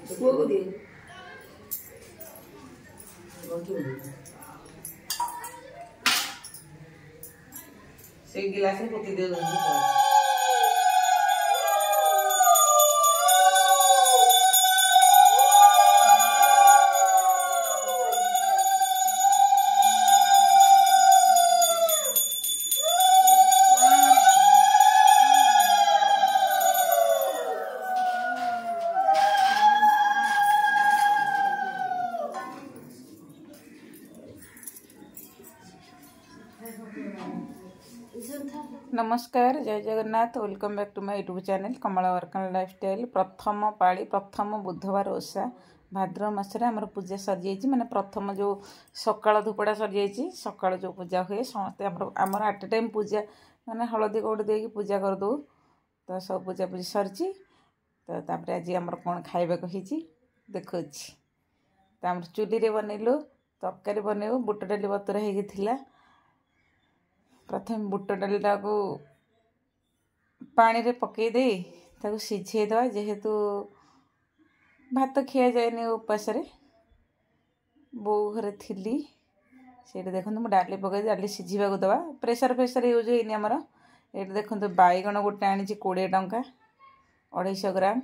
ପୁଅକୁ ଦିଏ से गिलास में पोती दे दो नमस्कार जय Jagannath welcome back to my YouTube channel Kamala work and lifestyle प्रथम पाली प्रथम बुधवार ओषा भाद्रव मासरे आमर पूजा सरी जाइए माने प्रथम जो सकाळ धूपड़ा सरी जाइए सकाळ जो पूजा हुए समस्ते आमर एट ए टाइम पूजा माने हलदी कौड़ी देकी पूजा कर दो तो सब पूजा पूजी सरी तो तापर आज आमर कौन खाइबा कही देखो तो आम चुली रे बनइलु तरकारी बनइबू बुट डाली बतुरा होगी प्रथम बुट डालीटा को पानी रे पकई दे ताको सिझे दवा जेहेतु भात खिया जाए उपास बो घरे थी से देखो मुझे डाली पकई डाली सिझा को दवा प्रेसर फेसर यूज होनी आमर ये देखो बैगण गोटे आनी 20 टंका 250 ग्राम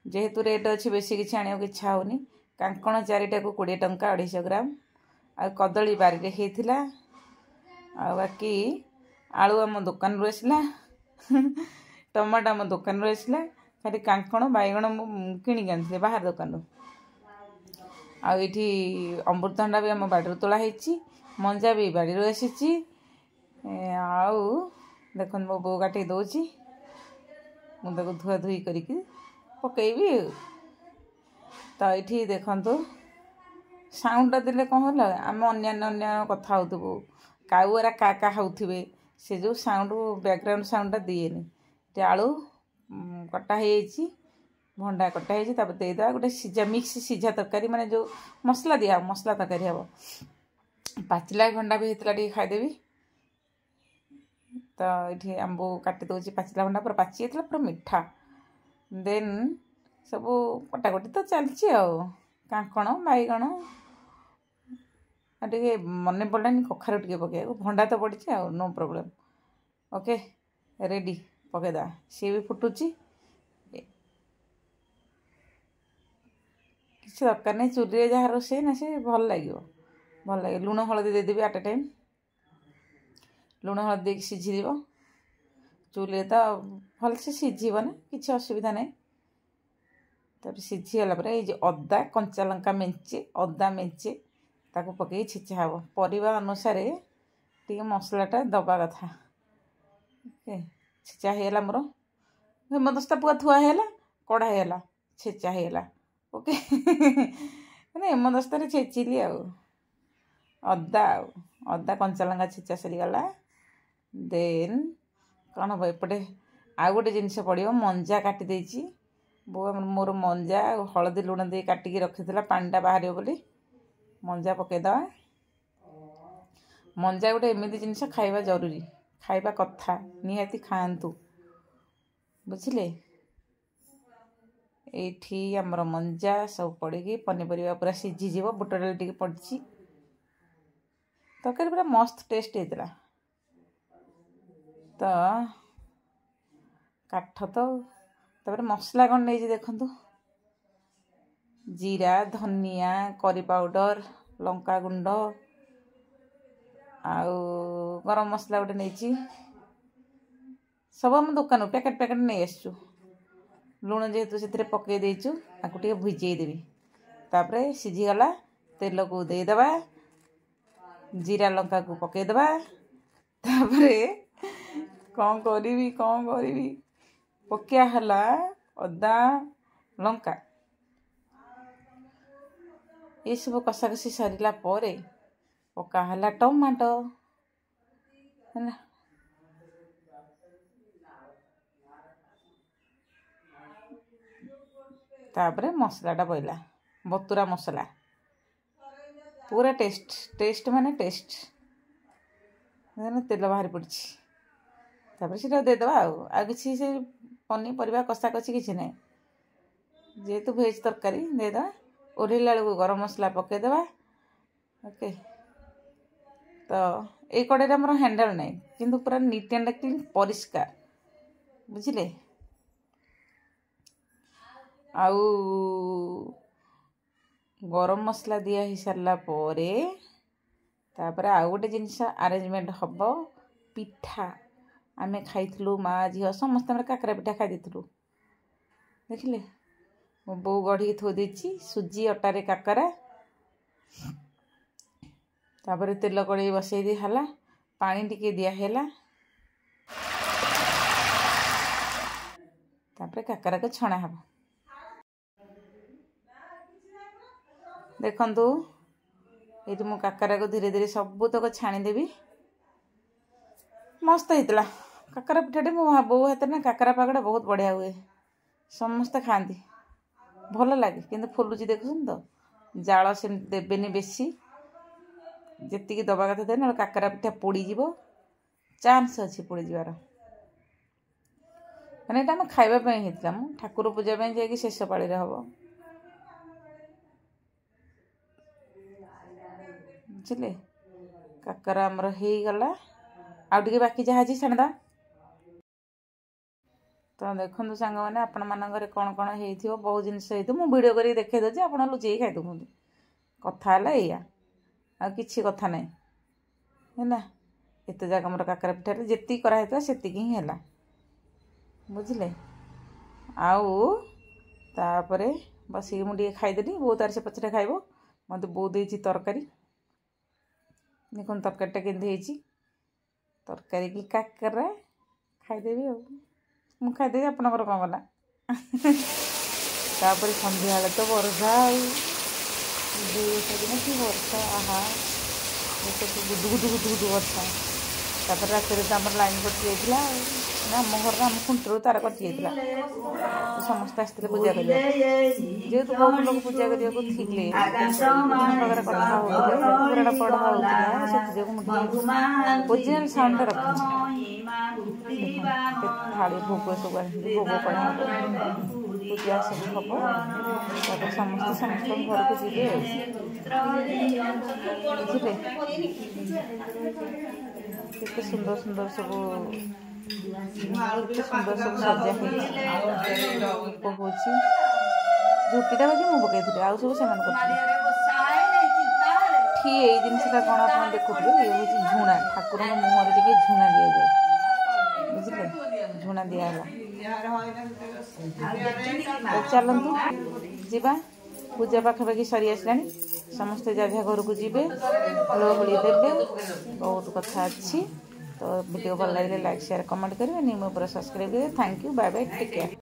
जेहेतु रेट अच्छी बेसी किसी आने की इच्छा होनी कांकण 4टा को 20 टंका 250 ग्राम आ कदली बारी होता आ बाकी आलू आम दुकान रू आसला टमाटो आम दुकान रू आसला खाली कांकण बैगण किणिक आनी बाहर दुकान आठी अमृतभंडा भी आम बाड़ी तोला मंजा भी बाड़ी आसी देख मो बो काटी दौची मुझे धुआ धुई करके पकईबी तो ये देखु साउंड देले कौन है आम अन्य कथा हो काऊरा का खाऊे से जो साउंड बैकग्राउंड साउंड दिएनि आलू कटा हो भंडा कटा हो देदेवा गोटे सीझा मिक्स सीझा तरकारी माने जो मसला दिया मसला तरकारी हम पाचिला भंडा भी होता खाईदेवी तो ये आंबो काटी दौर पाचिला भंडा पूरा पाची जाता पूरा मीठा देन सब कटाकटी तो चलती कांकण बैगण टे मन पड़ानी कखार टे पकड़ भंडा तो पड़ी नो प्रॉब्लम ओके रेडी पकईदा सी भी फुटुची किसी दरकार नहीं चूल्हे जहाँ रोसे ना से भल लगे लुण हलदी देदेवी एट ए टाइम लुण हलदी सीझी चूल्हे तो भलसे सीझन किसी असुविधा नहीं तब सीझीगला ये अदा कंचा लंका मेंचे अदा मेंचे ताको पकई छेचा हम परिवा अनुसार टी मसलाटा दबा कथा ओके छेचा होगा मोर हेमदस्ता पुआ थुआ है कड़ा छेचा होगा ओके मैंने हेमदस्तार छेचिली अदा अदा कंचा लंका छेचा सरीगला देन कौन हम एपटे आउ गोटे जिनस पड़ो मंजा काटी देची बो मोर मंजा हलदी लुण दे काटिकी रखी पानीटा बाहर बोली मंजा पकईदा मंजा गोटे एमती जिनस खाइबा जरूरी खाइबा कथा निहाती खाआंतु बुझिले एठी आमर मंजा सब पड़ी पनीपरिया पूरा सीझीज बुट डाली टी पड़ी तरकारी पूरा मस्त टेस्ट होता तो काठ तो मसला कौन नहीं देखु जीरा धनिया करी पाउडर लंका गुंड आउ गरम मसला गोटे नहीं सब आम दुकान पैकेट पैकेट नहीं आसचु लुण जेहेतु से पकई देचु आपको टे भिजेदेवी तापर सीझीगला तेल को देदेवा जीरा लंका को पकईदेवा कौन करी पकिया हला अदा लंका ये सब कषा कषि सरला पकाला टमाटो है तापर मसलाटा पड़ा बतुरा मसला पूरा टेस्ट माने टेस्ट तेल बाहरी पड़ी तापर से देदेवा आ किसी से पनीपरिया कषा कषी किसी ना जेहेतु भेज तरकारी देदेवा ओह्लैला बेलू गरम मसला पकईदेवा ओके। तो ये कड़े मोर हैंडल ना किंतु पूरा नीट एंड क्लीन परिष्कार बुझिले। आउ गरम मसला दिया ही सारा तापर आउ गोटे जिनस अरेंजमेंट हम पिठा आमे खाइलु माँ झील समस्त काकरा पिठा खाई देखिले मो बो गढ़ी थो देछि सुजी अटारे काकरा तापर तेल कड़े बसई दी हला पानी टिके दिया हैला तापर काकरा को छणा हब देखंतु ये मु काकरा को धीरे धीरे सबू तक छाणीदेवी मस्त होता काकरा पिठाटे मो बो हाथ ना काकरा पागड़ा बहुत बढ़िया हुए समस्ते खाती भल लगे किंतु फुलुची देखुन तो जाल से देवेनि बेसी जी दबा कथा दे ना काकरा पिठा पोड़ीज चांस अच्छी पोड़ी जावार मैंने ये आम खावाई होता ठाकुर पूजा जा शेष पाड़ी हम बुझे काकरा आमर हो गला आउटे बाकी जहाँ अच्छी छाणीदा। तो देखो सांग मैंने आपण मानक कौन कौन हो बहुत जिनस मुझे वीडियो कर देखे दूसरी आप लुचेक खाई दूँ कथा या आ कि कथा ना है एत जाक मोर काकरा पिठा जी कराई से ही है बुझे। आउ तापरे बसिक मुझे खाईदेली बो तार से पचरे खाइब मत बो दे तरकारी देखो तरकारीटा केमती तरकारी की काकरा खाईदेवी मु खाईदेवी आपनकर कौन गला तापर संध्या तो वर्षा दिन कि वर्षा आहा गुदु गुदु गुदु गुदु वर्षा तापर रात तो आम लाइन कटि जाइए आम घर आम खुंटर तार कटि जाइए समस्त आसते पूजा कर जेहेतु बहुत लोग पूजा करने थे प्रकार कथा होते पुराण पढ़ा होता से ओरिजिनल साउंड रखी थाली भोग सब भोग पढ़ा पूजा सब हम समस्त समस्त घर को जी बुझे केते सुंदर सुंदर सब सुंदर सब सजा हो झुटीटा बाकी मुझे पकई आउ सब से ये जिनसा कौन आप देखुए ये हूँ झुणा ठाकुर मुहर टे झुणा दि जाए बुझे झुणा दिहला चलतु जीवा पूजा पाखापाखि सरी आसला समस्ते जगह घर को जी हलहली देवे बहुत कथा अच्छी। तो वीडियो भल लगे लाइक शेयर कमेंट करेंगे। न्यू मोर सब्सक्राइब करेंगे। Thank you bye bye take care.